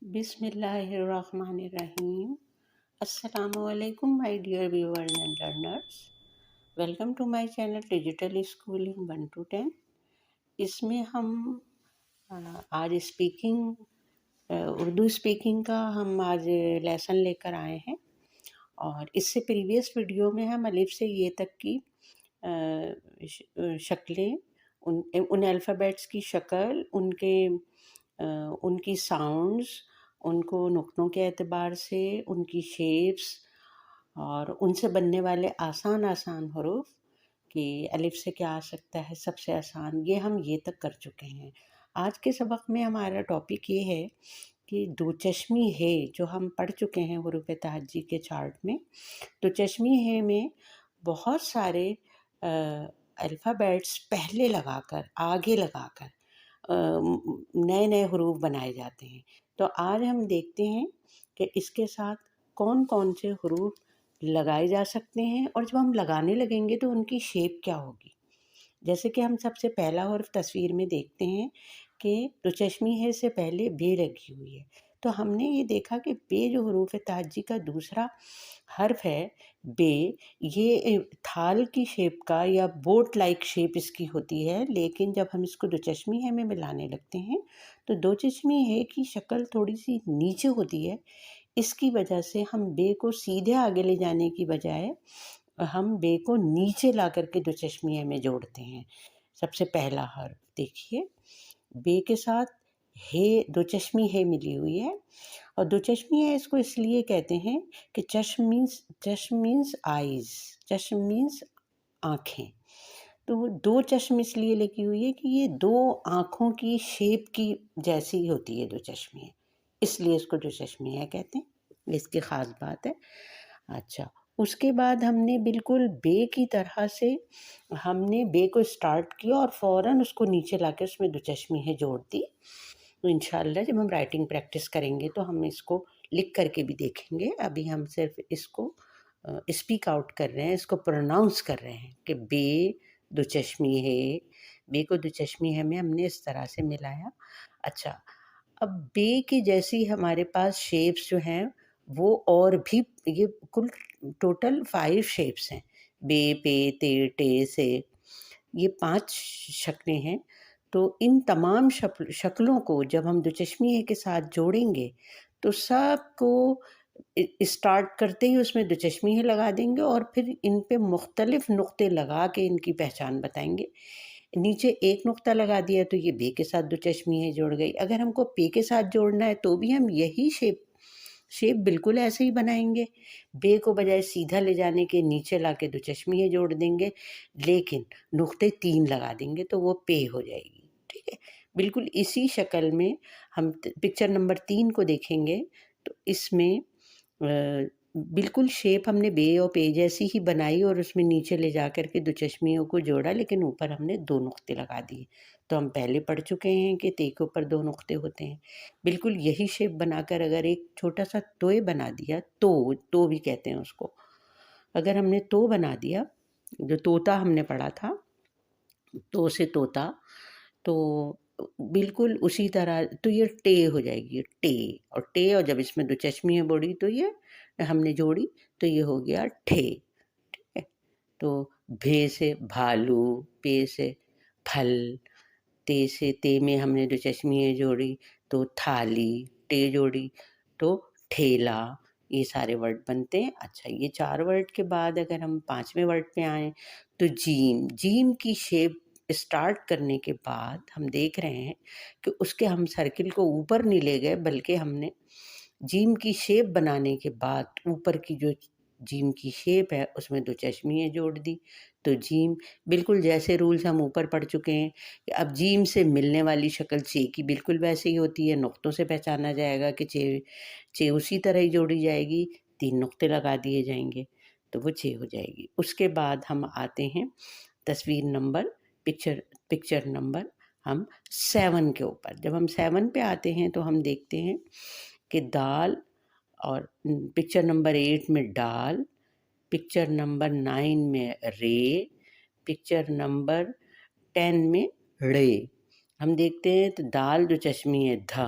بسم اللہ الرحمن الرحیم۔ السلام علیکم my dear viewers and learners, welcome to my channel digital schooling 1 to 10۔ اس میں ہم آج اردو اسپیکنگ کا ہم آج لیسن لے کر آئے ہیں، اور اس سے پریویس ویڈیو میں ہم الف سے یہ تک کی شکلیں، ان الفابیٹس کی شکل، ان کی ساؤنڈز، ان کو نقطوں کے اعتبار سے، ان کی شیپس اور ان سے بننے والے آسان حروف کہ الف سے کیا آ سکتا ہے سب سے آسان، یہ ہم یہ تک کر چکے ہیں۔ آج کے سبق میں ہمارا ٹاپک یہ ہے کہ دو چشمی ہے جو ہم پڑھ چکے ہیں حروف تہجی کے چارٹ میں۔ دو چشمی ہے میں بہت سارے الفابیٹس پہلے لگا کر، آگے لگا کر نئے نئے حروف بنائے جاتے ہیں۔ تو آج ہم دیکھتے ہیں کہ اس کے ساتھ کون کون سے حروف لگائے جا سکتے ہیں، اور جب ہم لگانے لگیں گے تو ان کی شیپ کیا ہوگی۔ جیسے کہ ہم سب سے پہلا حرف تصویر میں دیکھتے ہیں کہ دو چشمی ہے سے پہلے بے لگی ہوئی ہے، تو ہم نے یہ دیکھا کہ بے جو حروف تہجی کا دوسرا حرف ہے، بے، یہ تھال کی شیپ کا یا بوٹ لائک شیپ اس کی ہوتی ہے، لیکن جب ہم اس کو دو چشمی ہے میں ملانے لگتے ہیں تو دو چشمی ہے کی شکل تھوڑی سی نیچے ہوتی ہے۔ اس کی وجہ سے ہم بے کو سیدھے آگے لے جانے کی بجائے ہم بے کو نیچے لا کر کے دو چشمی ہے میں جوڑتے ہیں۔ سب سے پہلا حرف دیکھیے، بے کے ساتھ ہے، دو چشمی ہے ملی ہوئی ہے، اور دو چشمی ہے اس کو اس لیے کہتے ہیں کہ چشم مینس آئیز، چشم مینس آنکھیں، تو وہ دو چشم اس لیے لگی ہوئی ہے کہ یہ دو آنکھوں کی شیپ کی جیسی ہوتی ہے دو چشمی ہے، اس لیے اس کو دو چشمی ہے کہتے ہیں، اس کی خاص بات ہے۔ اچھا، اس کے بعد ہم نے بالکل بے کی طرح سے ہم نے بے کو سٹارٹ کیا اور فوراً اس کو نیچے لا کے اس میں دو چشمی ہے جوڑ دی۔ تو انشاءاللہ جب ہم رائٹنگ پریکٹس کریں گے تو ہم اس کو لکھ کر کے بھی دیکھیں گے، ابھی ہم صرف اس کو اسپیک آؤٹ کر رہے ہیں، اس کو پروناؤنس کر رہے ہیں کہ بے دو چشمی ہے، بے کو دو چشمی ہے میں ہم نے اس طرح سے ملایا۔ اچھا، اب بے کی جیسی ہمارے پاس شیپس جو ہیں وہ اور بھی، یہ کل ٹوٹل 5 شیپس ہیں، بے، پے، تے، ٹے، سے، یہ 5 شکلیں ہیں۔ تو ان تمام شکلوں کو جب ہم دو چشمی کے ساتھ جوڑیں گے تو سب کو اسٹارٹ کرتے ہی اس میں دو چشمی لگا دیں گے، اور پھر ان پہ مختلف نقطے لگا کے ان کی پہچان بتائیں گے۔ نیچے ایک نقطہ لگا دیا تو یہ بے کے ساتھ دو چشمی جوڑ گئی، اگر ہم کو پے کے ساتھ جوڑنا ہے تو بھی ہم یہی شیپ بالکل ایسے ہی بنائیں گے، بے کو بجائے سیدھا لے جانے کے نیچے لا کے دو چشمی جوڑ دیں گے، لیکن نقطے 3 لگا دیں گے تو وہ پے ہو جائے گی، ٹھیک ہے۔ بالکل اسی شکل میں ہم پکچر نمبر 3 کو دیکھیں گے تو اس میں بالکل شیپ ہم نے بے اور پے جیسی ہی بنائی اور اس میں نیچے لے جا کر کے دو چشمیوں کو جوڑا، لیکن اوپر ہم نے 2 نقطے لگا دیے۔ تو ہم پہلے پڑھ چکے ہیں کہ تے کے اوپر 2 نقطے ہوتے ہیں، بالکل یہی شیپ بنا کر اگر ایک چھوٹا سا توئے بنا دیا، تو بھی کہتے ہیں اس کو، اگر ہم نے تو بنا دیا، جو طوطا ہم نے پڑھا تھا، تو سے طوطا، تو بالکل اسی طرح تو یہ ٹے ہو جائے گی، ٹے، اور ٹے، اور جب اس میں دو چشمی بوڑی تو یہ ہم نے جوڑی تو یہ ہو گیا ٹھے، ٹھیک ہے۔ تو بھے سے بھالو، پے سے پھل، تے میں ہم نے دو چشمی جوڑی تو تھالی، ٹے جوڑی تو ٹھیلا، یہ سارے ورڈ بنتے ہیں۔ اچھا، یہ 4 ورڈ کے بعد اگر ہم 5ویں ورڈ پہ آئیں تو جیم کی شیپ اسٹارٹ کرنے کے بعد ہم دیکھ رہے ہیں کہ اس کے ہم سرکل کو اوپر نہیں لے گئے، بلکہ ہم نے جیم کی شیپ بنانے کے بعد اوپر کی جو جیم کی شیپ ہے اس میں دو چشمی جوڑ دی تو جیم، بالکل جیسے رولز ہم اوپر پڑھ چکے ہیں کہ اب جیم سے ملنے والی شکل چے کی بالکل ویسے ہی ہوتی ہے، نقطوں سے پہچانا جائے گا کہ چے اسی طرح ہی جوڑی جائے گی، 3 نقطے لگا دیے جائیں گے تو وہ چے ہو جائے گی۔ اس کے بعد ہم آتے ہیں تصویر نمبر پکچر نمبر ہم 7 کے اوپر۔ جب ہم 7 پہ آتے ہیں تو ہم دیکھتے ہیں کہ دال، اور پکچر نمبر 8 میں ڈال، پکچر نمبر 9 میں رے، پکچر نمبر 10 میں رے۔ ہم دیکھتے ہیں تو دال دو چشمی ہے دھا،